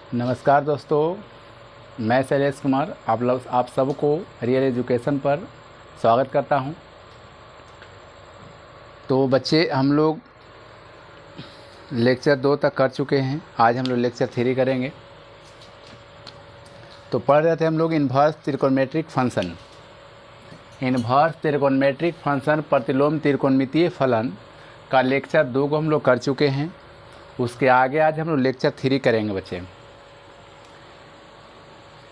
नमस्कार दोस्तों, मैं शैलेश कुमार आप सबको रियल एजुकेशन पर स्वागत करता हूं। तो बच्चे, हम लोग लेक्चर 2 तक कर चुके हैं। आज हम लोग लेक्चर 3 करेंगे। तो पढ़ रहे थे हम लोग इन्वर्स त्रिकोणमेट्रिक फंक्शन। इन्वर्स त्रिकोणमेट्रिक फंक्शन प्रतिलोम त्रिकोणमितीय फलन का लेक्चर 2 को हम लोग कर चुके हैं। उसके आगे आज हम लोग लेक्चर 3 करेंगे बच्चे।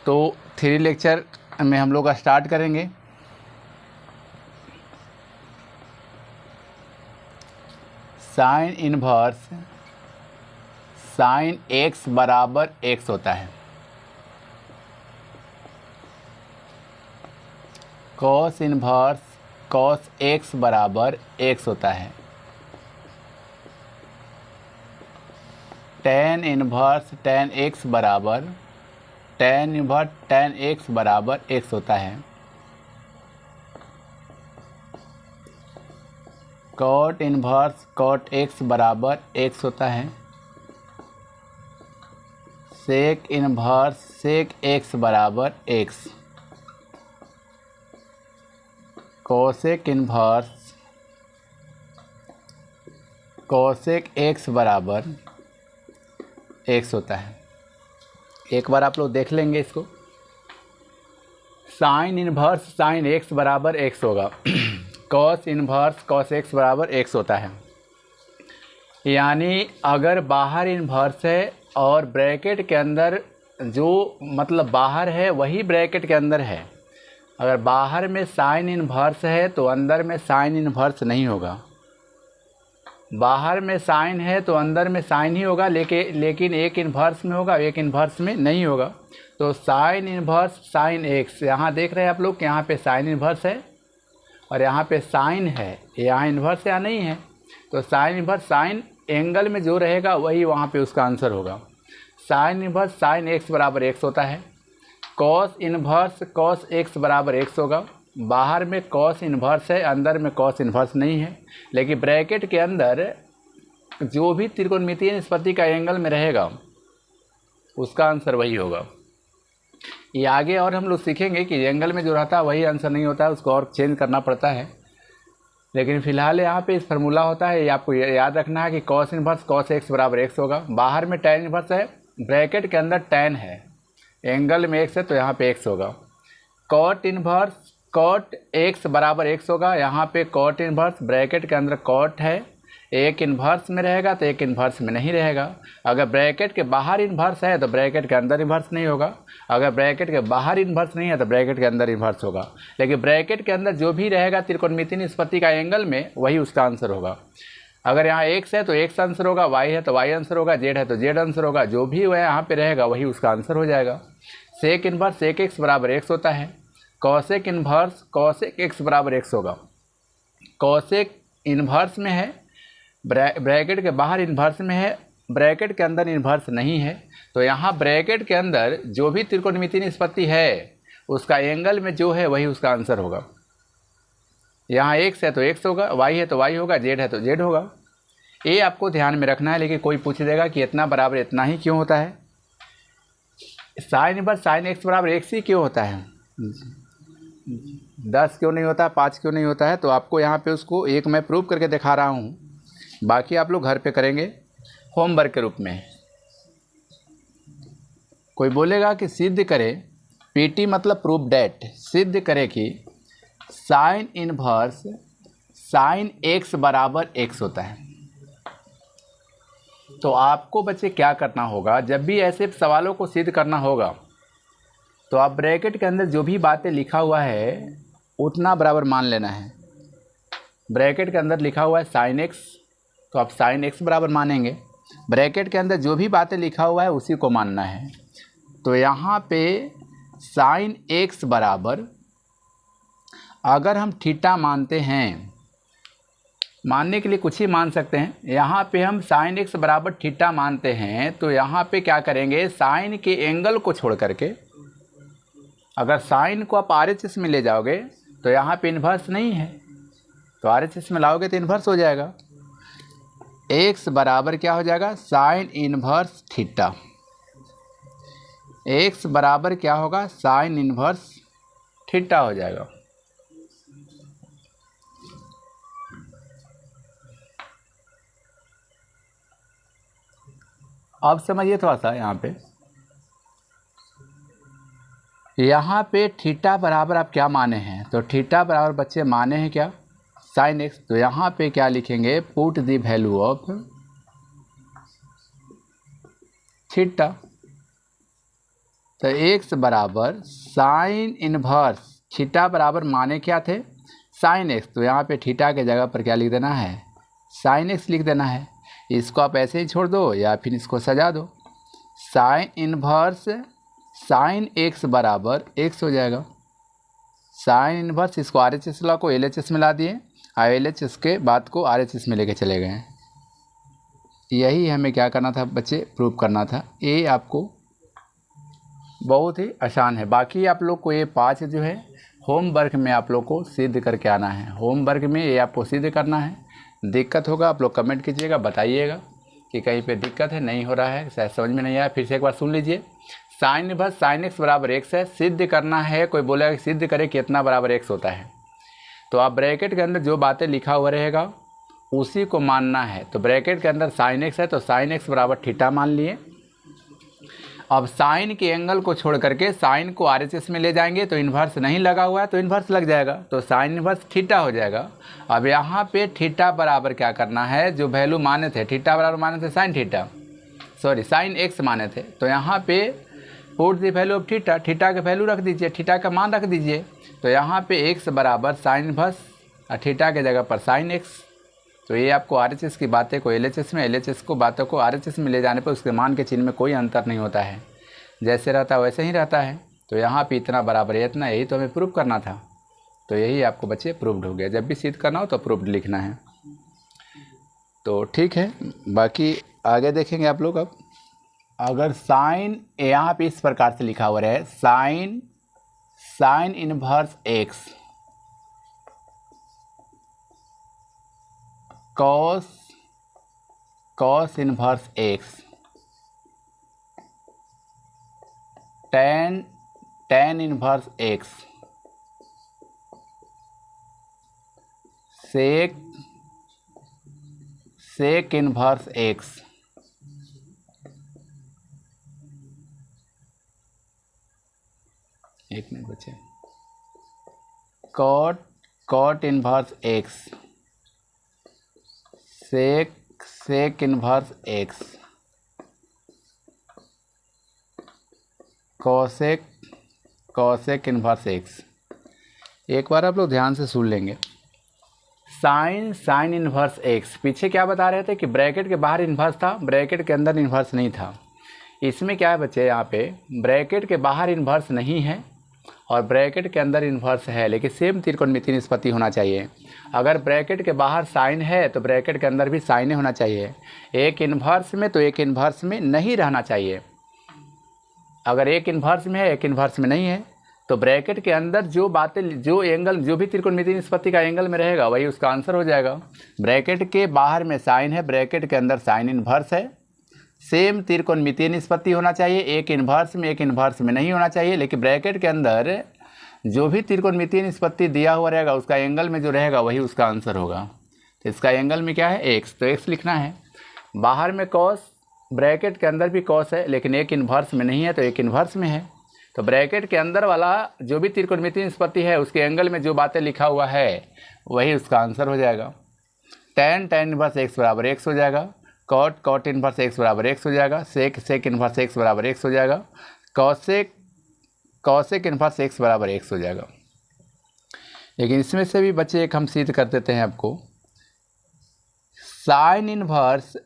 तो 3 लेक्चर में हम लोग स्टार्ट करेंगे। साइन इन्वर्स साइन x बराबर x होता है। कॉस इन्वर्स कॉस x बराबर x होता है। टेन इन्वर्स टेन x बराबर टेन इन्वर्स टेन x बराबर x होता है। कॉट इन्वर्स कॉट x बराबर x होता है। सेक इन्वर्स सेक x बराबर x। Cosec inverse cosec x बराबर x होता है। एक बार आप लोग देख लेंगे इसको। साइन इन्वर्स साइन x बराबर x होगा। कॉस इन्वर्स कॉस x बराबर x होता है। यानी अगर बाहर इन्वर्स है और ब्रैकेट के अंदर जो मतलब बाहर है वही ब्रैकेट के अंदर है। अगर बाहर में साइन इन्वर्स है तो अंदर में साइन इन्वर्स नहीं होगा। बाहर में साइन है तो अंदर में साइन ही होगा, लेकिन एक इन्वर्स में होगा, एक इन्वर्स में नहीं होगा। तो साइन इन्वर्स साइन x, यहाँ देख रहे हैं आप लोग कि यहाँ पे साइन इन्वर्स है और यहाँ पे साइन है। यहाँ इन्वर्स या नहीं है तो साइन इन्वर्स साइन एंगल में जो रहेगा वही वहाँ पे उसका आंसर होगा। साइन इन्वर्स साइन x बराबर x होता है। कॉस इन्वर्स कॉस x बराबर x होगा। बाहर में कॉस इन्वर्स है, अंदर में कॉस इन्वर्स नहीं है, लेकिन ब्रैकेट के अंदर जो भी त्रिकोणमितीय निष्पत्ति का एंगल में रहेगा उसका आंसर वही होगा। ये आगे और हम लोग सीखेंगे कि एंगल में जो रहता है वही आंसर नहीं होता है, उसको और चेंज करना पड़ता है। लेकिन फिलहाल यहाँ पे इस फार्मूला होता है, ये आपको याद रखना है कि कॉस इन्वर्स कॉस x बराबर x होगा। बाहर में tan इन्वर्स है, ब्रैकेट के अंदर tan है, एंगल में x है तो यहाँ पे x होगा। कॉट इन्वर्स कॉट x बराबर x होगा। यहाँ पे कॉट इन्वर्स ब्रैकेट के अंदर कॉट है, एक इन्वर्स में रहेगा तो एक इन्वर्स में नहीं रहेगा। अगर ब्रैकेट के बाहर इन्वर्स है तो ब्रैकेट के अंदर इन्वर्स नहीं होगा। अगर ब्रैकेट के बाहर इन्वर्स नहीं है तो ब्रैकेट के अंदर इन्वर्स होगा। लेकिन ब्रैकेट के अंदर जो भी रहेगा त्रिकोणमितीय निष्पत्ति का एंगल में वही उसका आंसर होगा। अगर यहाँ x है तो x आंसर होगा, y है तो y आंसर होगा, z है तो z आंसर होगा। जो भी वह यहाँ पे रहेगा वही उसका आंसर हो जाएगा। सेक इन्वर्स सेक x बराबर x होता है। कॉसेक इन्वर्स कॉसेक x बराबर x होगा। कॉसेक इन्वर्स में है, ब्रैकेट के बाहर इन्वर्स में है, ब्रैकेट के अंदर इन्वर्स नहीं है। तो यहाँ ब्रैकेट के अंदर जो भी त्रिकोणमितीय निष्पत्ति है उसका एंगल में जो है वही उसका आंसर होगा। यहाँ x है तो x होगा, y है तो y होगा, z है तो z होगा। ये आपको ध्यान में रखना है। लेकिन कोई पूछ देगा कि इतना बराबर इतना ही क्यों होता है, साइन इन्वर्स साइन x बराबर x ही क्यों होता है, 10 क्यों नहीं होता, 5 क्यों नहीं होता है। तो आपको यहाँ पे उसको एक मैं प्रूव करके दिखा रहा हूँ, बाकी आप लोग घर पे करेंगे होमवर्क के रूप में। कोई बोलेगा कि सिद्ध करे, पीटी मतलब प्रूव डेट, सिद्ध करे कि साइन इन्वर्स साइन x बराबर x होता है। तो आपको बच्चे क्या करना होगा, जब भी ऐसे सवालों को सिद्ध करना होगा तो आप ब्रैकेट के अंदर जो भी बातें लिखा हुआ है उतना बराबर मान लेना है। ब्रैकेट के अंदर लिखा हुआ है साइन x तो आप साइन x बराबर मानेंगे। ब्रैकेट के अंदर जो भी बातें लिखा हुआ है उसी को मानना है। तो यहाँ पे साइन x बराबर, अगर हम थीटा मानते हैं, मानने के लिए कुछ ही मान सकते हैं। यहाँ पे हम साइन x बराबर थीटा मानते हैं तो यहाँ पे क्या करेंगे, साइन के एंगल को छोड़ करके अगर साइन को आप RHS में ले जाओगे तो यहाँ पे इन्वर्स नहीं है, तो RHS में लाओगे तो इन्वर्स हो जाएगा। x बराबर क्या हो जाएगा, साइन इन्वर्स थीटा। एक्स बराबर क्या होगा, साइन इन्वर्स थीटा हो जाएगा। अब समझिए थोड़ा सा, यहाँ पे थीटा बराबर आप क्या माने हैं, तो थीटा बराबर बच्चे माने हैं क्या, साइन एक्स। तो यहाँ पे क्या लिखेंगे, put the value of theta. तो एक्स बराबर साइन इनवर्स थीटा बराबर माने क्या थे, साइन एक्स। तो यहाँ पे थीटा के जगह पर क्या लिख देना है, साइन एक्स लिख देना है। इसको आप ऐसे ही छोड़ दो या फिर इसको सजा दो। साइन इनवर्स साइन एक्स बराबर एक्स हो जाएगा। साइन इनवर्स, इसको आर एच एस लॉ को एल एच एस में ला दिए और एल एच एस के बाद को आर एच एस में लेके चले गए। यही हमें क्या करना था बच्चे, प्रूव करना था। ये आपको बहुत ही आसान है। बाकी आप लोग को ये 5 जो है होमवर्क में आप लोग को सिद्ध करके आना है। होमवर्क में ये आपको सिद्ध करना है। दिक्कत होगा आप लोग कमेंट कीजिएगा, बताइएगा कि कहीं पे दिक्कत है, नहीं हो रहा है, शायद समझ में नहीं आया। फिर से एक बार सुन लीजिए। साइन इनवर्स साइन एक्स बराबर एक्स है, सिद्ध करना है। कोई बोलेगा कि सिद्ध करे कितना बराबर एक्स होता है, तो आप ब्रैकेट के अंदर जो बातें लिखा हुआ रहेगा उसी को मानना है। तो ब्रैकेट के अंदर साइन एक्स है तो साइन एक्स बराबर थीटा मान लिए। अब साइन के एंगल को छोड़ करके साइन को आर एच एस में ले जाएंगे तो इन्वर्स नहीं लगा हुआ है तो इन्वर्स लग जाएगा, तो साइन इन्वर्स थीटा हो जाएगा। अब यहाँ पे थीटा बराबर क्या करना है, जो वैल्यू माने थे, थीटा बराबर माने थे sine theta, sorry sine x माने थे, तो यहाँ पे put the value of theta, theta का वैल्यू रख दीजिए, थीटा का मान रख दीजिए। तो यहाँ पे एक्स बराबर साइन इन्वर्स और थीटा के जगह पर साइन एक्स। तो ये आपको आर एच एस की बातें को एल एच एस में, एल एच एस को बातों को आर एच एस में ले जाने पर उसके मान के चिन्ह में कोई अंतर नहीं होता है, जैसे रहता है वैसे ही रहता है। तो यहाँ पे इतना बराबर है इतना, यही तो हमें प्रूव करना था। तो यही आपको बच्चे प्रूव्ड हो गया। जब भी सिद्ध करना हो तो प्रूव्ड लिखना है। तो ठीक है, बाकी आगे देखेंगे आप लोग। अब अगर साइन यहाँ पे इस प्रकार से लिखा हुआ है, sine sine inverse x cos cos inverse x tan tan inverse x sec sec inverse x एक मिनट बचे, cot cot inverse x sec sec inverse x cosec cosec inverse x. एक बार आप लोग ध्यान से सुन लेंगे। साइन साइन इनवर्स एक्स, पीछे क्या बता रहे थे कि ब्रैकेट के बाहर इन्वर्स था, ब्रैकेट के अंदर इन्वर्स नहीं था। इसमें क्या है बच्चे, यहाँ पे ब्रैकेट के बाहर इन्वर्स नहीं है और ब्रैकेट के अंदर इन्वर्स है, लेकिन सेम त्रिकोणमितीय निष्पत्ति होना चाहिए। अगर ब्रैकेट के बाहर साइन है तो ब्रैकेट के अंदर भी साइन होना चाहिए। एक इन्वर्स में तो एक इन्वर्स में नहीं रहना चाहिए। अगर एक इन्वर्स में है एक इन्वर्स में नहीं है तो ब्रैकेट के अंदर जो बातें, जो एंगल, जो भी त्रिकोणमितीय निष्पत्ति का एंगल में रहेगा वही उसका आंसर हो जाएगा। ब्रैकेट के बाहर में साइन है, ब्रैकेट के अंदर साइन इन्वर्स है, सेम त्रिकोणमितीय निष्पत्ति होना चाहिए। एक इन्वर्स में एक इन्वर्स में नहीं होना चाहिए, लेकिन ब्रैकेट के अंदर जो भी त्रिकोणमितीय निष्पत्ति दिया हुआ रहेगा उसका एंगल में जो रहेगा वही उसका आंसर होगा। तो इसका एंगल में क्या है, एक्स, तो एक्स लिखना है। बाहर में कॉस, ब्रैकेट के अंदर भी कॉस है लेकिन एक इन्वर्स में नहीं है तो एक इन्वर्स में है। तो ब्रैकेट के अंदर वाला जो भी त्रिकोणमितीय निष्पत्ति है उसके एंगल में जो बातें लिखा हुआ है वही उसका आंसर हो जाएगा। टेन टेन इनवर्स एक्स बराबर एक्स हो जाएगा, कॉट कॉट इनवर्स एक्स बराबर एक्स हो जाएगा, सेक सेक इनवर्स एक्स बराबर एक्स हो जाएगा, कॉसेक कॉसेक इनवर्स एक्स बराबर एक्स हो जाएगा। लेकिन इसमें से भी बच्चे एक हम सिद्ध कर देते हैं आपको। Sine inverse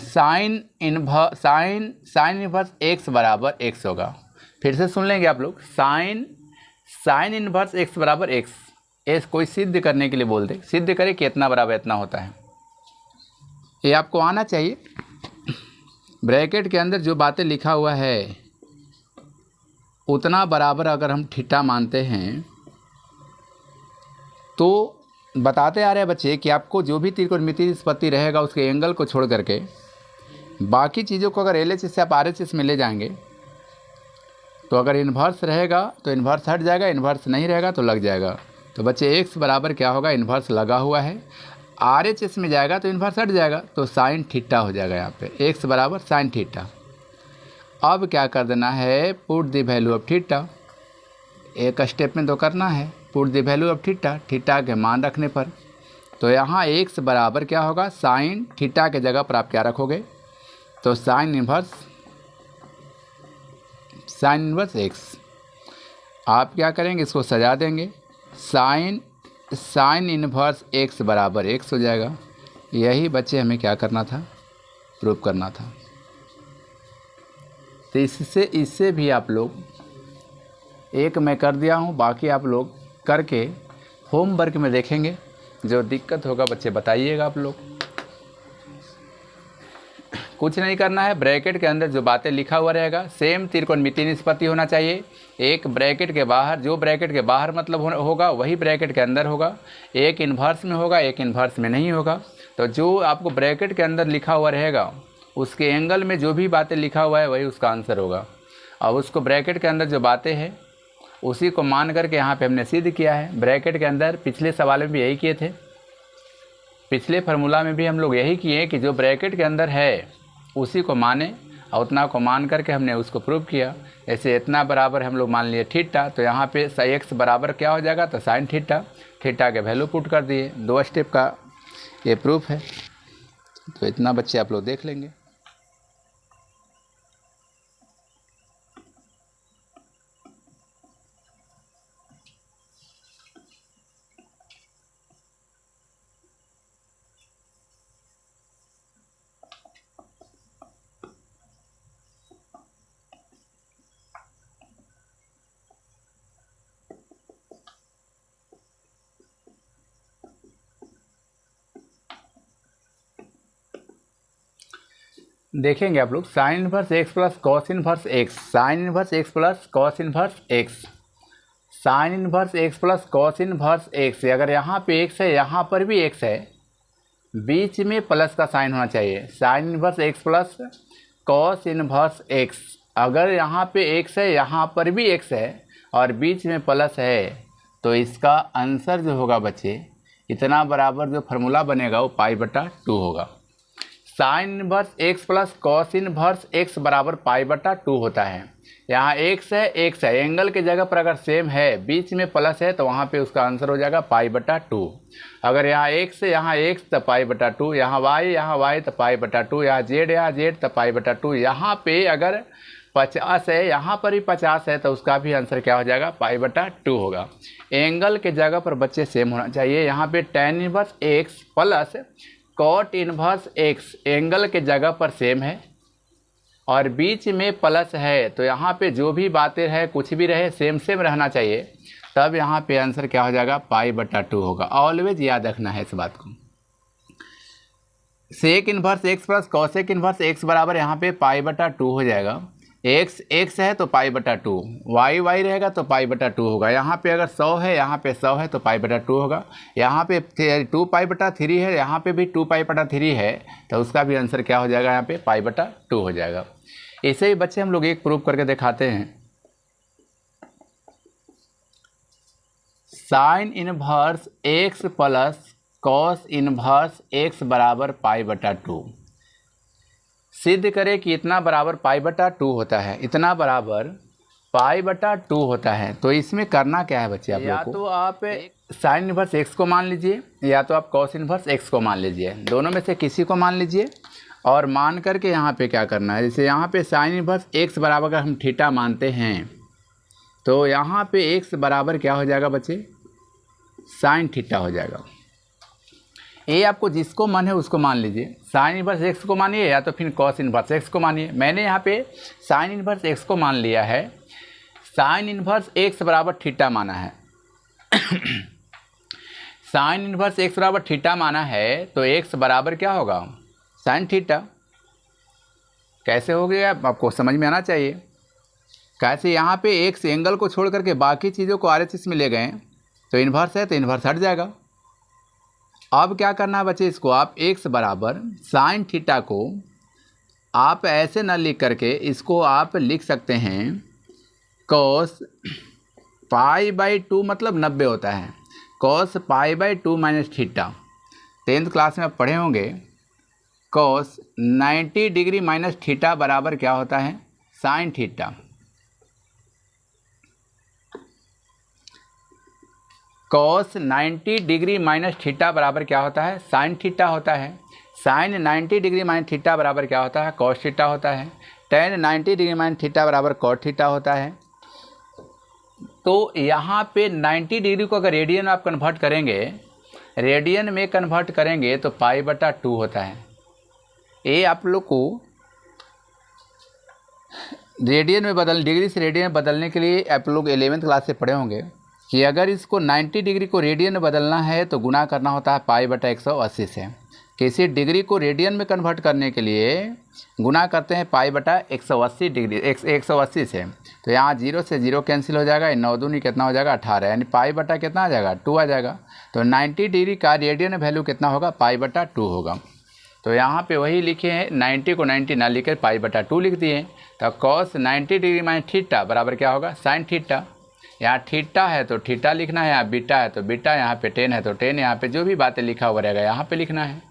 sine inverse x बराबर एक्स होगा। फिर से सुन लेंगे आप लोग। साइन इनवर्स एक्स बराबर एक्स, एस कोई सिद्ध करने के लिए बोल दे, सिद्ध करे कि इतना बराबर इतना होता है, ये आपको आना चाहिए। ब्रैकेट के अंदर जो बातें लिखा हुआ है उतना बराबर अगर हम थीटा मानते हैं तो बताते आ रहे हैं बच्चे कि आपको जो भी त्रिकोणमितीय निष्पत्ति रहेगा उसके एंगल को छोड़ करके बाकी चीज़ों को अगर एल एच एस से आप आर एच एस में ले जाएंगे तो अगर इन्वर्स रहेगा तो इन्वर्स हट जाएगा, इन्वर्स नहीं रहेगा तो लग जाएगा। तो बच्चे एक्स बराबर क्या होगा, इन्वर्स लगा हुआ है, आर एच एस में जाएगा तो इन्वर्स हट जाएगा, तो साइन थीटा हो जाएगा यहाँ पे, एक्स बराबर साइन थीटा। अब क्या कर देना है, put the value of theta, एक स्टेप में तो करना है, put the value of theta, theta के मान रखने पर। तो यहाँ एक्स बराबर क्या होगा, साइन थीटा के जगह पर आप क्या रखोगे, तो साइन इन्वर्स एक्स। आप क्या करेंगे, इसको सजा देंगे, साइन इन्वर्स एक्स बराबर एक्स हो जाएगा। यही बच्चे हमें क्या करना था, प्रूव करना था। तो इससे भी आप लोग, एक मैं कर दिया हूँ, बाकी आप लोग करके होमवर्क में देखेंगे, जो दिक्कत होगा बच्चे बताइएगा आप लोग। कुछ नहीं करना है, ब्रैकेट के अंदर जो बातें लिखा हुआ रहेगा सेम त्रिकोणमितीय निष्पत्ति होना चाहिए। एक ब्रैकेट के बाहर, जो ब्रैकेट के बाहर मतलब होगा वही ब्रैकेट के अंदर होगा, एक इन्वर्स में होगा, एक इन्वर्स में नहीं होगा। तो जो आपको ब्रैकेट के अंदर लिखा हुआ रहेगा उसके एंगल में जो भी बातें लिखा हुआ है वही उसका आंसर होगा। अब उसको ब्रैकेट के अंदर जो बातें हैं उसी को मान करके यहाँ पे हमने सिद्ध किया है। ब्रैकेट के अंदर पिछले सवाल में भी यही किए थे, पिछले फार्मूला में भी हम लोग यही किए कि जो ब्रैकेट के अंदर है उसी को माने और उतना को मान करके हमने उसको प्रूव किया। ऐसे इतना बराबर हम लोग मान लिए थीटा, तो यहाँ पे एक्स बराबर क्या हो जाएगा, तो साइन थीटा, थीटा के वैल्यू पुट कर दिए। 2 स्टेप का ये प्रूफ है। तो इतना बच्चे आप लोग देख लेंगे। देखेंगे आप लोग, sign inverse x plus cos inverse x, sign inverse x plus cos inverse x, sign inverse x plus cos inverse x. अगर यहाँ पे एक्स है, यहाँ पर भी एक्स है, बीच में प्लस का साइन होना चाहिए। Sign inverse x plus cos inverse x, अगर यहाँ पे एक्स है, यहाँ पर भी एक्स है और बीच में प्लस है, तो इसका आंसर जो होगा बच्चे, इतना बराबर जो फार्मूला बनेगा वो π/2 होगा। Sign inverse x plus cos inverse x बराबर π/2 होता है। यहाँ एक्स है, एक्स है, एंगल की जगह पर अगर सेम है, बीच में प्लस है, तो वहाँ पे उसका आंसर हो जाएगा π/2। अगर यहाँ एक्स है, यहाँ एक्स तो π/2, यहाँ वाई तो π/2, यहाँ जेड तो π/2। यहाँ पे अगर 50 है, यहाँ पर भी 50 है, तो उसका भी आंसर क्या हो जाएगा, π/2 होगा। एंगल के जगह पर बच्चे सेम होना चाहिए। यहाँ पे tan inverse x plus cot inverse x, angle के जगह पर सेम है और बीच में प्लस है, तो यहाँ पे जो भी बातें हैं कुछ भी रहे सेम रहना चाहिए, तब यहाँ पे आंसर क्या हो जाएगा, π/2 होगा। ऑलवेज याद रखना है इस बात को। Sec inverse x plus cosec inverse x बराबर यहाँ पे π/2 हो जाएगा। एक्स है तो π/2, वाई रहेगा तो π/2 होगा। यहाँ पे अगर 100 है, यहाँ पे 100 है तो π/2 होगा। यहाँ पे 2π/3 है, यहाँ पे भी 2π/3 है, तो उसका भी आंसर क्या हो जाएगा, यहाँ पे π/2 हो जाएगा। ऐसे ही बच्चे हम लोग एक प्रूफ करके दिखाते हैं। Sign inverse x plus cos inverse x बराबर π/2। सिद्ध करें कि इतना बराबर π/2 होता है, इतना बराबर π/2 होता है। तो इसमें करना क्या है बच्चे आप लोग को, तो आप साइन इनवर्स एक्स को मान लीजिए या तो आप कॉस इनवर्स एक्स को मान लीजिए, दोनों में से किसी को मान लीजिए। और मान करके यहाँ पे क्या करना है, जैसे यहाँ पे साइन इनवर्स एक्स बराबर अगर हम थीटा मानते हैं, तो यहाँ पे एक्स बराबर क्या हो जाएगा बच्चे, साइन थीटा हो जाएगा। ये आपको जिसको मन है उसको मान लीजिए, साइन इनवर्स एक्स को मानिए या तो फिर कॉस इनवर्स एक्स को मानिए। मैंने यहाँ पे साइन इनवर्स एक्स को मान लिया है, साइन इनवर्स एक्स बराबर थीटा माना है। साइन इनवर्स एक्स बराबर थीटा माना है, तो एक्स बराबर क्या होगा, साइन थीटा। कैसे हो गया आपको समझ में आना चाहिए। कैसे यहाँ पे एक्स एंगल को छोड़ करके बाकी चीज़ों को RHS में ले गए, तो इन्वर्स है तो इन्वर्स हट जाएगा। अब क्या करना है बच्चे, इसको आप x बराबर साइन थीटा को आप ऐसे ना लिख करके इसको आप लिख सकते हैं कॉस π/2 मतलब 90 होता है। Cos π/2 minus theta, 10th class में आप पढ़े होंगे। कॉस 90 डिग्री माइनस थीटा बराबर क्या होता है? Sine theta. Cos 90 degree minus theta बराबर क्या होता है? साइन थीटा होता है। साइन 90 डिग्री माइनस थीटा बराबर क्या होता है? कॉस थीटा होता है। टेन 90 डिग्री माइनस थीटा बराबर कॉट थीटा होता है। तो यहाँ पे 90 डिग्री को अगर रेडियन में आप कन्वर्ट करेंगे, रेडियन में कन्वर्ट करेंगे तो π/2 होता है। ये आप लोग को रेडियन में डिग्री से रेडियन में बदलने के लिए आप लोग 11th क्लास से पढ़े होंगे कि अगर इसको 90 डिग्री को रेडियन में बदलना है तो गुना करना होता है π/180 से। किसी डिग्री को रेडियन में कन्वर्ट करने के लिए गुना करते हैं π/180 डिग्री 180 से। तो यहाँ 0 से 0 कैंसिल हो जाएगा, 9 दूनी कितना हो जाएगा? 18, यानी π/, कितना आ जाएगा? 2 आ जाएगा। तो 90 डिग्री का रेडियन वैल्यू कितना होगा? π/2 होगा। तो यहाँ पे वही लिखे हैं, 90 को 90 ना लिखे π/2 लिख दिए। तो कॉस 90 डिग्री माइनस थीटा बराबर क्या होगा? Sine theta. यहाँ थीटा है तो थीटा लिखना है, यहाँ बीटा है तो बीटा, यहाँ पे 10 है तो 10, यहाँ पे जो भी बातें लिखा हुआ रहेगा यहाँ पे लिखना है।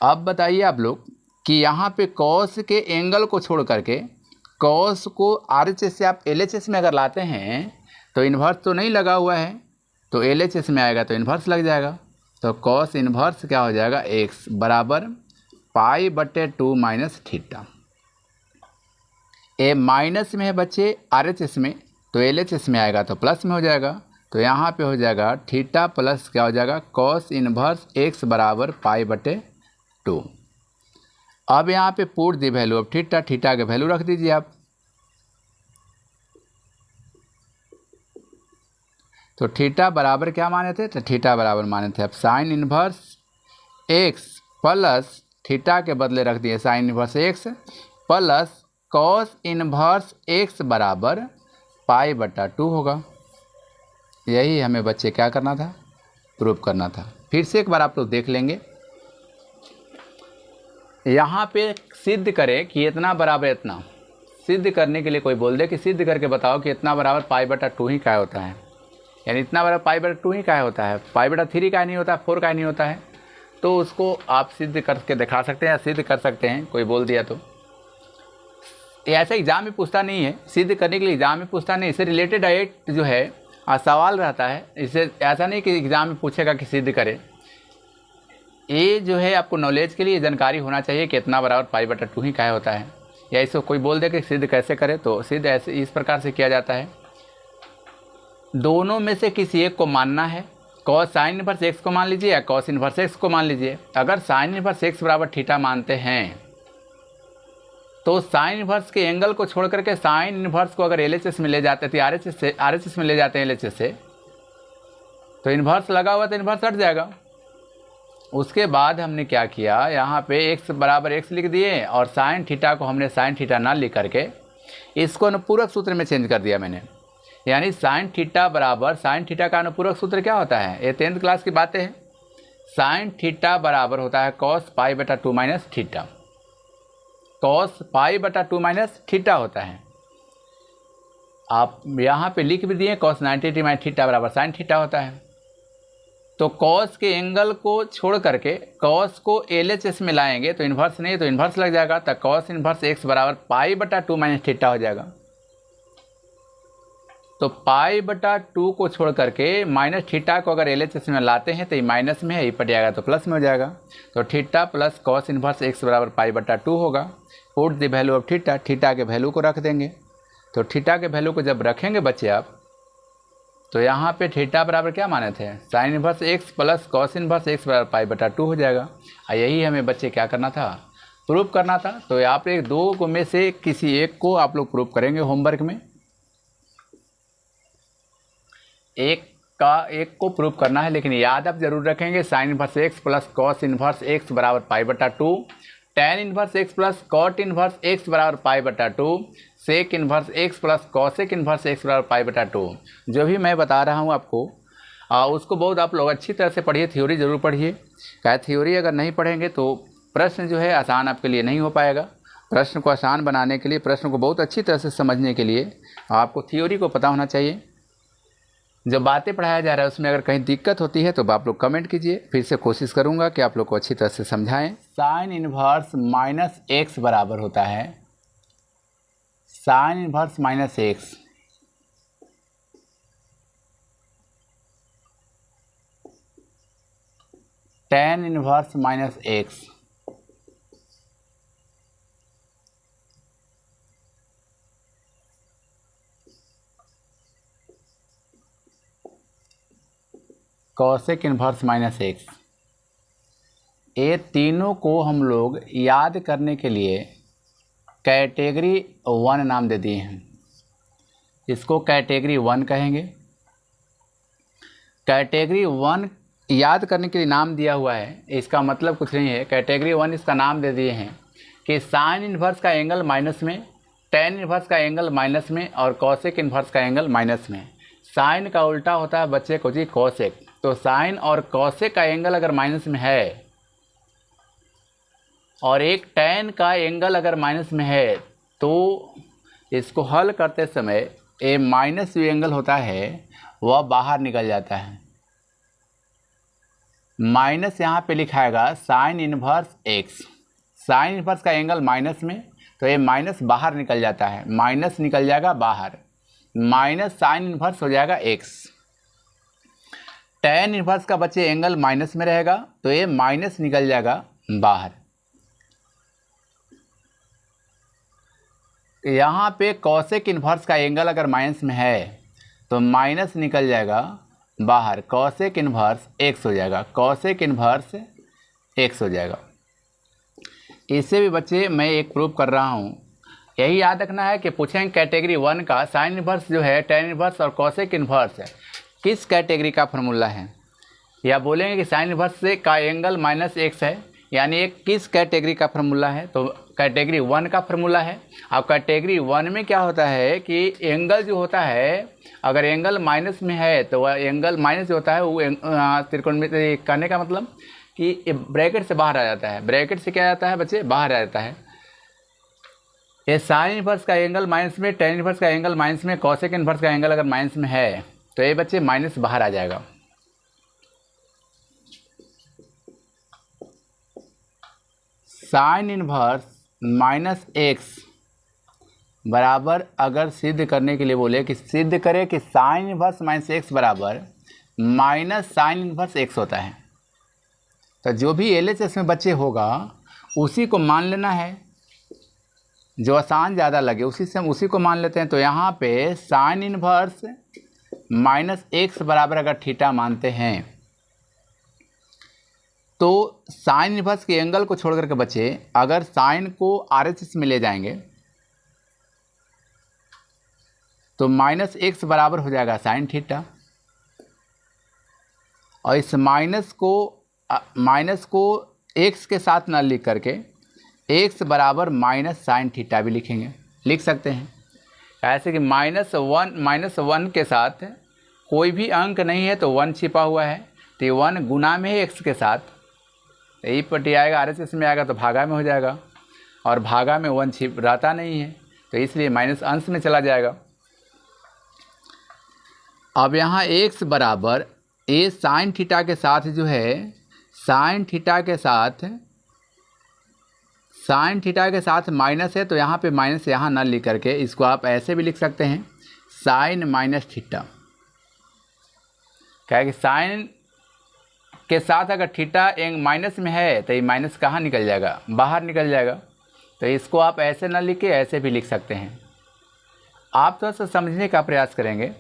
अब बताइए आप लोग कि यहाँ पे कॉस के एंगल को छोड़ करके कॉस को RHS से आप LHS में अगर लाते हैं तो इन्वर्स तो नहीं लगा हुआ है, तो LHS में आएगा तो इन्वर्स लग जाएगा। तो कॉस इन्वर्स क्या हो जाएगा? x बराबर π/2 माइनस थीटा। ए माइनस में है बच्चे RHS में, तो LHS में आएगा तो प्लस में हो जाएगा। तो यहाँ पे हो जाएगा थीटा प्लस क्या हो जाएगा? कॉस इन्वर्स x बराबर π/2। अब यहाँ पे put the value of theta, theta के वैल्यू रख दीजिए आप। तो थीटा बराबर क्या माने थे? तो थीटा बराबर माने थे अब sign inverse x plus theta के बदले रख दिए sign inverse x plus cos inverse x बराबर π/2 होगा। यही हमें बच्चे क्या करना था? प्रूव करना था। फिर से एक बार आप लोग देख लेंगे। यहाँ पे सिद्ध करें कि इतना बराबर इतना। सिद्ध करने के लिए कोई बोल दे कि सिद्ध करके बताओ कि इतना बराबर π/2 ही क्या होता है, यानी इतना बराबर π/2 ही क्या होता है, π/3 का नहीं होता है, 4 का नहीं होता है। तो उसको आप सिद्ध करके दिखा सकते हैं या सिद्ध कर सकते हैं, कोई बोल दिया तो। ऐसा एग्ज़ाम में पूछता नहीं है, सिद्ध करने के लिए एग्ज़ाम में पूछता नहीं, इससे रिलेटेड डायरेक्ट जो है सवाल रहता है। इससे ऐसा नहीं कि एग्ज़ाम में पूछेगा कि सिद्ध करें। ये जो है आपको नॉलेज के लिए जानकारी होना चाहिए कि इतना बराबर π/2 ही क्या होता है। या इसको कोई बोल दे कि सिद्ध कैसे करें, तो सिद्ध ऐसे इस प्रकार से किया जाता है। दोनों में से किसी एक को मानना है। कॉस साइन इन्वर्स x को मान लीजिए या कॉस इन्वर्स x को मान लीजिए। अगर साइन इन्वर्स x बराबर थीटा मानते हैं तो साइन इन्वर्स के एंगल को छोड़ करके साइन इन्वर्स को अगर LHS में ले जाते थे, RHS में ले जाते हैं LHS से, तो इन्वर्स लगा हुआ तो इन्वर्स हट जाएगा। उसके बाद हमने क्या किया, यहाँ पे x बराबर x लिख दिए और साइन थीटा को हमने साइन थीटा ना लिख करके इसको अनुपूरक सूत्र में चेंज कर दिया मैंने। यानी साइन थीटा बराबर, साइन थीटा का अनुपूरक सूत्र क्या होता है? ये 10th क्लास की बातें हैं। साइन थीटा बराबर होता है cos π/2 minus theta. Cos π/2 minus theta होता है। आप यहाँ पे लिख भी दिए कॉस 90 डिग्री माइनस थीटा बराबर साइन थीटा होता है। तो कॉस के एंगल को छोड़ करके कॉस को LHS में लाएंगे तो इन्वर्स नहीं तो इन्वर्स लग जाएगा। तो कॉस इन्वर्स x बराबर π/2 माइनस थीटा हो जाएगा। तो π/2 को छोड़ करके माइनस थीटा को अगर LHS में लाते हैं तो ये माइनस में है, ये पट जाएगा तो प्लस में हो जाएगा। तो theta plus cos inverse x बराबर π/2 होगा। Put the value of theta, theta के वैल्यू को रख देंगे। तो थीटा के वैल्यू को जब रखेंगे बच्चे आप, तो यहाँ पे थीटा बराबर क्या माने थे? Sign inverse x plus cos inverse x बराबर π/2 हो जाएगा। और यही हमें बच्चे क्या करना था? प्रूव करना था। तो आप एक दो में से किसी एक को आप लोग प्रूव करेंगे होमवर्क में। एक को प्रूव करना है, लेकिन याद आप जरूर रखेंगे sine inverse x plus cos inverse x बराबर π/2, tan inverse x plus cot inverse x बराबर π/2, sec inverse x plus cosec inverse x बराबर π/2। जो भी मैं बता रहा हूँ आपको उसको बहुत आप लोग अच्छी तरह से पढ़िए, थ्योरी ज़रूर पढ़िए। क्या थ्योरी अगर नहीं पढ़ेंगे तो प्रश्न जो है आसान आपके लिए नहीं हो पाएगा। प्रश्न को आसान बनाने के लिए, प्रश्न को बहुत अच्छी तरह से समझने के लिए आपको थ्योरी को पता होना चाहिए। जो बातें पढ़ाया जा रहा है उसमें अगर कहीं दिक्कत होती है तो आप लोग कमेंट कीजिए, फिर से कोशिश करूंगा कि आप लोग को अच्छी तरह से समझाएं। साइन इनवर्स माइनस एक्स बराबर होता है sine inverse minus x tan inverse minus x cosec inverse minus x. ये तीनों को हम लोग याद करने के लिए कैटेगरी 1 नाम दे दिए हैं। इसको कैटेगरी 1 कहेंगे। कैटेगरी 1 याद करने के लिए नाम दिया हुआ है, इसका मतलब कुछ नहीं है। कैटेगरी 1 इसका नाम दे दिए हैं कि साइन इनवर्स का एंगल माइनस में, टेन इनवर्स का एंगल माइनस में और कॉसेक इनवर्स का एंगल माइनस में। साइन का उल्टा होता है बच्चे को जी कॉसेक। तो साइन और कॉसेक का एंगल अगर माइनस में है और एक टैन का एंगल अगर माइनस में है तो इसको हल करते समय ए माइनस जो एंगल होता है वह बाहर निकल जाता है। माइनस यहाँ पे लिखाएगा sine inverse x. Sine inverse का एंगल माइनस में तो ये माइनस बाहर निकल जाता है, माइनस निकल जाएगा बाहर, माइनस साइन इनवर्स हो जाएगा एक्स। टैन इनवर्स का बच्चे एंगल माइनस में रहेगा तो ये माइनस निकल जाएगा बाहर। यहाँ पे कॉसेक इनवर्स का एंगल अगर माइनस में है तो माइनस निकल जाएगा बाहर, कॉसेक इनवर्स एक्स हो जाएगा, कॉसेक इनवर्स एक्स हो जाएगा। इससे भी बच्चे मैं एक प्रूफ कर रहा हूँ, यही याद रखना है कि पूछेंगे कैटेगरी 1 का साइन इनवर्स जो है टैन इनवर्स और कॉसेक इनवर्स है किस कैटेगरी का फार्मूला है, या बोलेंगे कि साइन इनवर्स से का एंगल माइनस एक्स है, यानी एक किस कैटेगरी का फार्मूला है, तो कैटेगरी 1 का फार्मूला है। अब कैटेगरी 1 में क्या होता है कि एंगल जो होता है अगर एंगल माइनस में है तो वह एंगल माइनस जो होता है वो त्रिकोणमिति करने का मतलब कि ब्रैकेट से बाहर आ जाता है। ब्रैकेट से क्या जाता है बच्चे, बाहर आ जाता है। ये साइन इनवर्स का एंगल माइनस में, टेन इनवर्स का एंगल माइनस में, कॉसेक इनवर्स का एंगल अगर माइनस में है तो ये बच्चे माइनस बाहर आ जाएगा। साइन इनवर्स माइनस एक्स बराबर अगर सिद्ध करने के लिए बोले कि सिद्ध करे कि साइन इनवर्स माइनस एक्स बराबर माइनस साइन इनवर्स एक्स होता है, तो जो भी LHS में बच्चे होगा उसी को मान लेना है, जो आसान ज़्यादा लगे उसी से हम उसी को मान लेते हैं। तो यहाँ पे साइन इनवर्स माइनस एक्स बराबर अगर थीटा मानते हैं तो साइन इनवर्स के एंगल को छोड़ करके बच्चे अगर साइन को RHS में ले जाएंगे तो माइनस एक्स बराबर हो जाएगा साइन थीटा, और इस माइनस को एक्स के साथ ना लिख करके एक्स बराबर माइनस साइन थीटा भी लिख सकते हैं। ऐसे कि माइनस वन के साथ कोई भी अंक नहीं है तो 1 छिपा हुआ है, तो 1 गुना में है एक्स के साथ, यही पट्टी आएगा RHS में आएगा तो भागा में हो जाएगा, और भागा में 1 छिप रहता नहीं है तो इसलिए माइनस अंश में चला जाएगा। अब यहाँ एक्स बराबर ए साइन थीटा के साथ जो है साइन थीटा के साथ माइनस है तो यहाँ पे माइनस यहाँ ना लिख करके इसको आप ऐसे भी लिख सकते हैं साइन माइनस थीटा। क्या है कि साइन के साथ अगर थीटा माइनस में है तो ये माइनस कहाँ निकल जाएगा, बाहर निकल जाएगा। तो इसको आप ऐसे ना लिख के ऐसे भी लिख सकते हैं। आप थोड़ा सा समझने का प्रयास करेंगे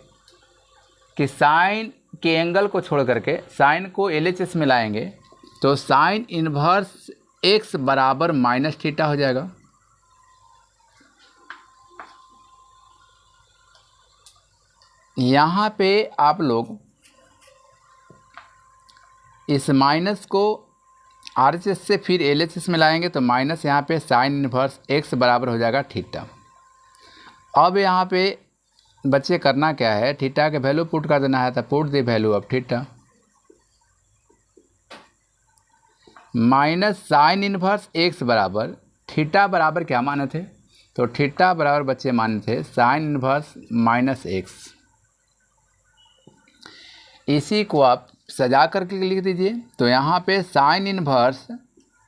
कि साइन के एंगल को छोड़ करके साइन को LHS में लाएंगे तो साइन इनवर्स एक्स बराबर माइनस थीटा हो जाएगा। यहाँ पे आप लोग इस माइनस को RHS से फिर LHS में लाएंगे तो माइनस यहाँ पे साइन इनवर्स एक्स बराबर हो जाएगा थीटा। अब यहाँ पे बच्चे करना क्या है, थीटा के वैल्यू पुट कर देना है, तो put the value of theta minus sign inverse x बराबर थीटा बराबर क्या माने थे? तो थीटा बराबर बच्चे माने थे साइन इनवर्स माइनस एक्स। इसी को आप सजा करके लिख दीजिए। तो यहाँ पे साइन इनवर्स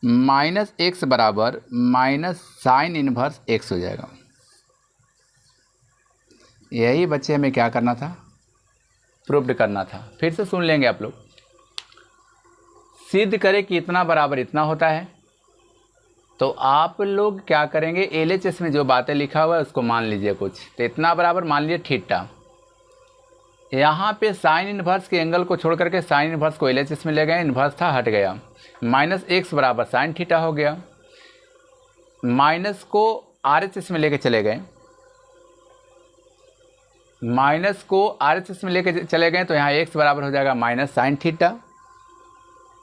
माइनस एक्स बराबर माइनस साइन इनवर्स एक्स हो जाएगा। यही बच्चे हमें क्या करना था? प्रूव्ड करना था। फिर से सुन लेंगे आप लोग। सिद्ध करें कि इतना बराबर इतना होता है। तो आप लोग क्या करेंगे, LHS में जो बातें लिखा हुआ है उसको मान लीजिए कुछ। तो इतना बराबर मान लीजिए थीटा। यहाँ पे साइन इनवर्स के एंगल को छोड़ करके साइन इनवर्स को LHS में ले गए, इनवर्स था हट गया, माइनस एक्स बराबर साइन थीटा हो गया। माइनस को RHS में लेके चले गए, माइनस को RHS में लेके चले गए तो यहाँ x बराबर हो जाएगा माइनस साइन थीटा।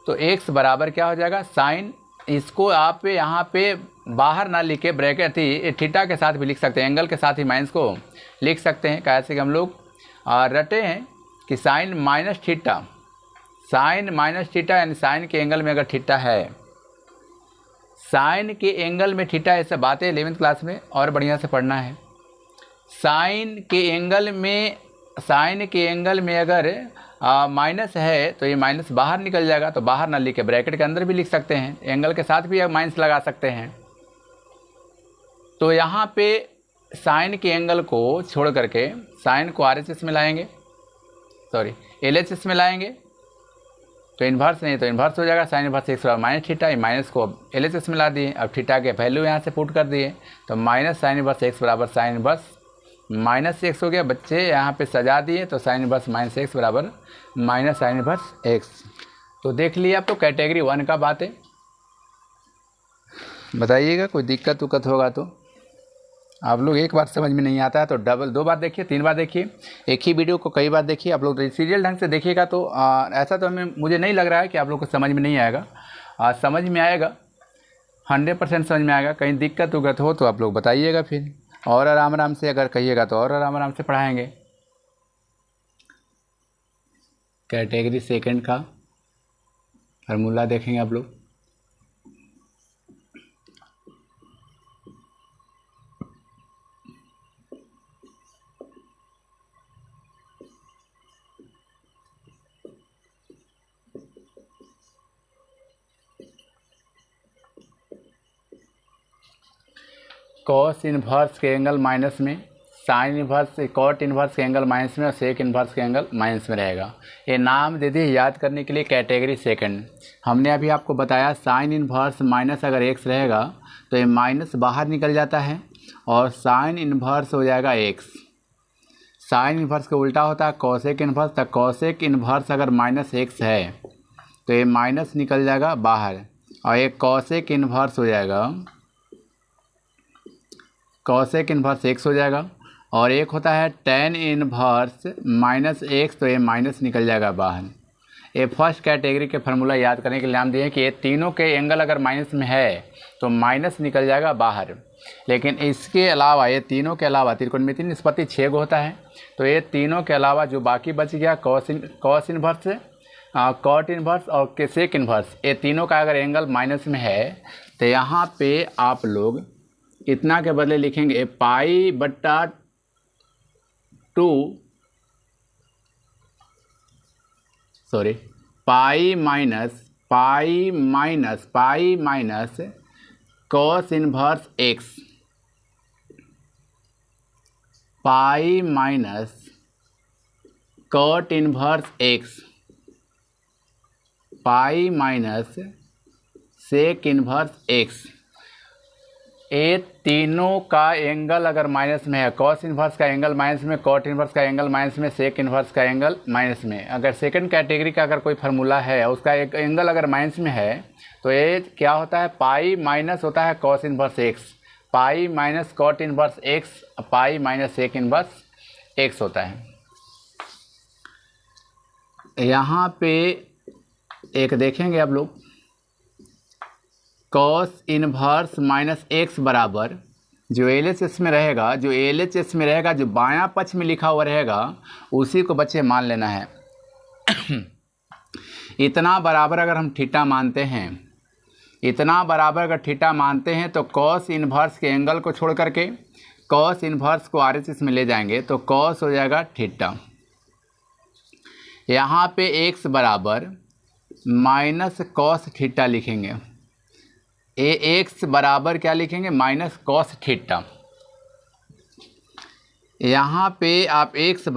तो x बराबर क्या हो जाएगा? साइन। इसको आप यहाँ पे बाहर ना लिखे ब्रैकेट ही थीटा के साथ भी लिख सकते हैं, एंगल के साथ ही माइनस को लिख सकते हैं। कैसे कि हम लोग रटे हैं कि sine minus theta, sine minus theta यानी साइन के एंगल में अगर थीटा है, साइन के एंगल में थीटा, ऐसे बातें 11वीं क्लास में और बढ़िया से पढ़ना है। साइन के एंगल में अगर माइनस है तो ये माइनस बाहर निकल जाएगा। तो बाहर ना लिखे ब्रैकेट के अंदर भी लिख सकते हैं, एंगल के साथ भी माइनस लगा सकते हैं। तो यहाँ पे साइन के एंगल को छोड़ करके साइन को RHS में लाएंगे, सॉरी LHS में लाएंगे तो इन्वर्स नहीं तो इन्वर्स हो जाएगा। साइन इन्वर्स एक्स बराबर माइनस थीटा, माइनस को अब LHS में ला दिए, अब थीटा के वैल्यू यहाँ से पुट कर दिए तो माइनस साइन इन्वर्स एक्स बराबर साइन इन्वर्स माइनस एक्स हो गया। बच्चे यहाँ पे सजा दिए तो साइन इनवर्स माइनस एक्स बराबर माइनस साइन इनवर्स एक्स। तो देख लिया आप तो कैटेगरी 1 का बात है। बताइएगा कोई दिक्कत उक्कत होगा तो। आप लोग एक बार समझ में नहीं आता है तो दो बार देखिए, 3 बार देखिए, एक ही वीडियो को कई बार देखिए। आप लोग सीरियल ढंग से देखिएगा तो ऐसा तो मुझे नहीं लग रहा है कि आप लोग को समझ में नहीं आएगा। समझ में आएगा, 100% समझ में आएगा। कहीं दिक्कत उक्कत हो तो आप लोग बताइएगा, फिर और आराम से अगर कहिएगा तो और आराम से पढ़ाएंगे। कैटेगरी 2 का फार्मूला देखेंगे आप लोग। कॉस इन्वर्स के एंगल माइनस में, साइन इन्वर्स कॉट इन्वर्स के एंगल माइनस में और सेक इन्वर्स के एंगल माइनस में रहेगा। ये नाम दे दिए याद करने के लिए, कैटेगरी 2। हमने अभी आपको बताया साइन इन्वर्स माइनस अगर एक्स रहेगा तो ये माइनस बाहर निकल जाता है और साइन इन्वर्स हो जाएगा एक्स। साइन इन्वर्स का उल्टा होता है कॉसेक इन्वर्स। तक कॉसेक इन्वर्स अगर माइनस एक्स है तो ये माइनस निकल जाएगा बाहर और एक कॉसेक इन्वर्स हो जाएगा, कॉसेक इन्वर्स एक्स हो जाएगा। और एक होता है टेन इन्वर्स माइनस एक्स, तो ये माइनस निकल जाएगा बाहर। ये फर्स्ट कैटेगरी के फार्मूला याद करने के लिए नाम दिए कि ये तीनों के एंगल अगर माइनस में है तो माइनस निकल जाएगा बाहर। लेकिन इसके अलावा, ये तीनों के अलावा त्रिकोणमिति निष्पत्ति 6 होता है, तो ये तीनों के अलावा जो बाकी बच गया कॉस इन्वर्स, कॉट इन्वर्स और सेक इन्वर्स, ये तीनों का अगर एंगल माइनस में है तो यहाँ पे आप लोग इतना के बदले लिखेंगे पाई बट्टा 2, sorry pi minus cos inverse x, pi minus cot inverse x, pi minus sec inverse x. ये तीनों का एंगल अगर माइनस में है, कॉस इन्वर्स का एंगल माइनस में, कॉट इन्वर्स का एंगल माइनस में, सेक इन्वर्स का एंगल माइनस में। अगर सेकंड कैटेगरी का अगर कोई फार्मूला है उसका एक एंगल अगर माइनस में है तो ये क्या होता है, पाई माइनस होता है cos inverse x, pi minus cot inverse x, pi minus sec inverse x होता है। यहाँ पे एक देखेंगे आप लोग, कॉस इन्वर्स माइनस एक्स बराबर जो LHS में रहेगा, जो बायां पक्ष में लिखा हुआ रहेगा उसी को बच्चे मान लेना है। इतना बराबर अगर हम थीटा मानते हैं इतना बराबर अगर थीटा मानते हैं तो कॉस इन्वर्स के एंगल को छोड़ करके कॉस इन्वर्स को RHS में ले जाएंगे तो कॉस हो जाएगा थीटा। यहाँ पे x बराबर माइनस कॉस थीटा लिखेंगे। x बराबर क्या लिखेंगे? Minus cos theta. यहाँ पे आप x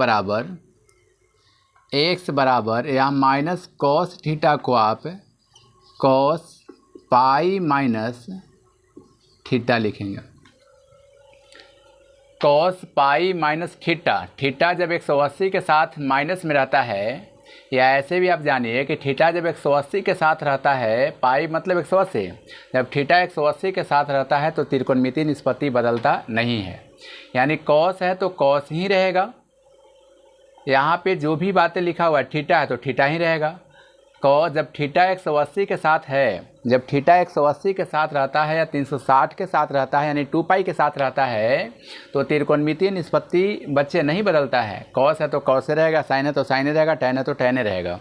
बराबर यहाँ माइनस कॉस थीटा को आप कॉस पाई माइनस थीटा लिखेंगे। Cos pi minus theta. Theta जब 180 के साथ माइनस में रहता है, या ऐसे भी आप जानिए कि थीटा जब 180 के साथ रहता है, पाई मतलब 180, जब थीटा 180 के साथ रहता है तो त्रिकोणमितीय निष्पत्ति बदलता नहीं है। यानी कॉस है तो कॉस ही रहेगा। यहाँ पे जो भी बातें लिखा हुआ है थीटा है तो थीटा ही रहेगा। कॉस जब थीटा 180 के साथ है, जब थीटा 180 के साथ रहता है या 360 के साथ रहता है, यानी 2 पाई के साथ रहता है, तो त्रिकोणमितीय निष्पत्ति बच्चे नहीं बदलता है। कॉस है तो कॉस रहेगा, साइन है तो साइन रहेगा, टैन है तो टैन रहेगा।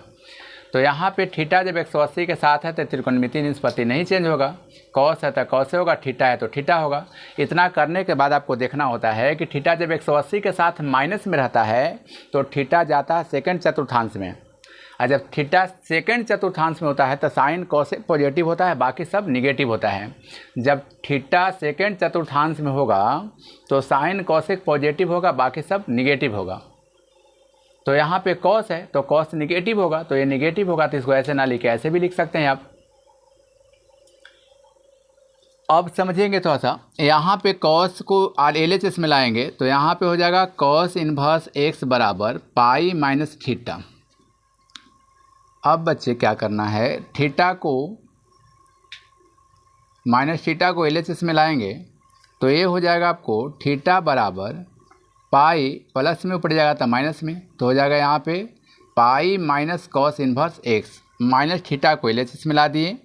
तो यहाँ पे थीटा जब 180 के साथ है तो त्रिकोणमितीय निष्पत्ति नहीं चेंज होगा। कॉस है तो कॉस होगा, थीटा है तो थीटा होगा। इतना करने के बाद आपको देखना होता है कि थीटा जब 180 के साथ माइनस में रहता है तो थीटा जाता है सेकंड चतुर्थांश में, और जब थीटा सेकंड चतुर्थांश में होता है तो साइन कोसेक पॉजिटिव होता है, बाकी सब निगेटिव होता है। जब थीटा सेकंड चतुर्थांश में होगा तो साइन कोसेक पॉजिटिव होगा, बाकी सब निगेटिव होगा। तो यहाँ पे कॉस है तो कॉस निगेटिव होगा, तो ये निगेटिव होगा, तो इसको ऐसे ना लिखे ऐसे भी लिख सकते हैं आप। अब समझेंगे थोड़ा सा, यहाँ पे कॉस को LHS में लाएंगे तो यहाँ पे हो जाएगा कॉस इन्वर्स x बराबर पाई माइनस थीटा। अब बच्चे क्या करना है, थीटा को माइनस थीटा को LHS में लाएंगे तो ये हो जाएगा आपको थीटा बराबर पाई प्लस में ऊपर जाएगा तो माइनस में, तो हो जाएगा यहाँ पे पाई minus cos inverse x। Minus theta को LHS में ला दिए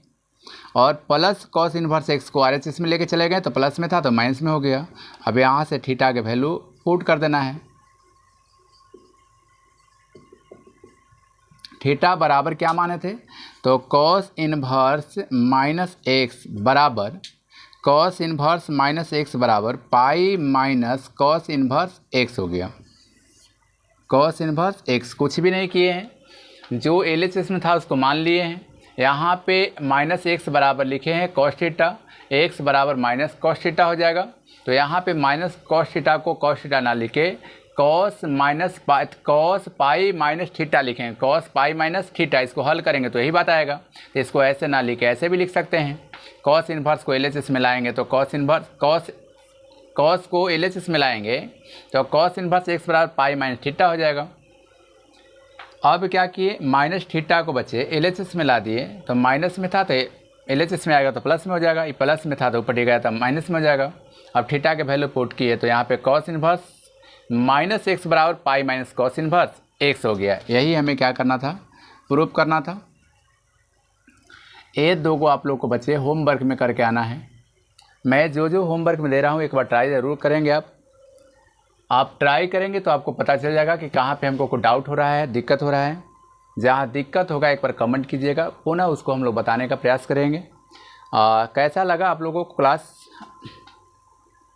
और प्लस कॉस इन्वर्स x को RHS में लेके चले गए, तो प्लस में था तो माइनस में हो गया। अब यहाँ से थीटा के वैल्यू पुट कर देना है। थीटा बराबर क्या माने थे, तो कॉस इन्वर्स माइनस एक्स बराबर कॉस इन्वर्स माइनस एक्स बराबर पाई माइनस कॉस इन्वर्स एक्स हो गया। कॉस इन्वर्स एक्स कुछ भी नहीं किए हैं, जो LHS में था उसको मान लिए हैं। यहाँ पे माइनस एक्स बराबर लिखे हैं कॉस थीटा, एक्स बराबर माइनस कॉस थीटा हो जाएगा। तो यहाँ पे माइनस कॉस थीटा को कॉस थीटा ना लिखे कॉस पाई माइनस थीटा लिखें, कॉस पाई माइनस थीटा। इसको हल करेंगे तो यही बात आएगा। तो इसको ऐसे ना लिखे ऐसे भी लिख सकते हैं। कॉस इन्वर्स को LHS में लाएंगे तो कॉस को LHS में लाएंगे तो कॉस इन्वर्स एक्स बराबर पाई माइनस थीटा हो जाएगा। अब क्या किए, माइनस थीटा को बच्चे LHS में ला दिए, तो माइनस में था तो LHS में आएगा तो प्लस में हो जाएगा, ये प्लस में था तो ऊपर गया तो माइनस में हो जाएगा। अब थीटा के वैल्यू पुट किए तो यहाँ पे कॉस इन्वर्स माइनस एक्स बराबर पाई माइनस कॉस इन्वर्स एक्स हो गया। यही हमें क्या करना था, प्रूफ करना था। ये दो को आप लोग को बच्चे होमवर्क में करके आना है। मैं जो होमवर्क में दे रहा हूँ एक बार ट्राई ज़रूर करेंगे आप ट्राई करेंगे तो आपको पता चल जाएगा कि कहाँ पे हमको कोई डाउट हो रहा है, दिक्कत हो रहा है। जहाँ दिक्कत होगा एक बार कमेंट कीजिएगा, पुनः उसको हम लोग बताने का प्रयास करेंगे। कैसा लगा आप लोगों को क्लास,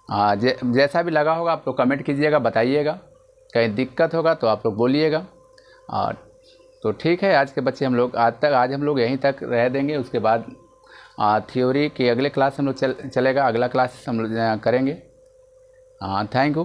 जैसा भी लगा होगा आप लोग कमेंट कीजिएगा, बताइएगा। कहीं दिक्कत होगा तो आप लोग बोलिएगा। तो ठीक है, आज के बच्चे हम लोग आज हम लोग यहीं तक रह देंगे। उसके बाद थ्योरी के अगले क्लास हम लोग चलेगा, अगला क्लास हम लोग करेंगे। Thank you.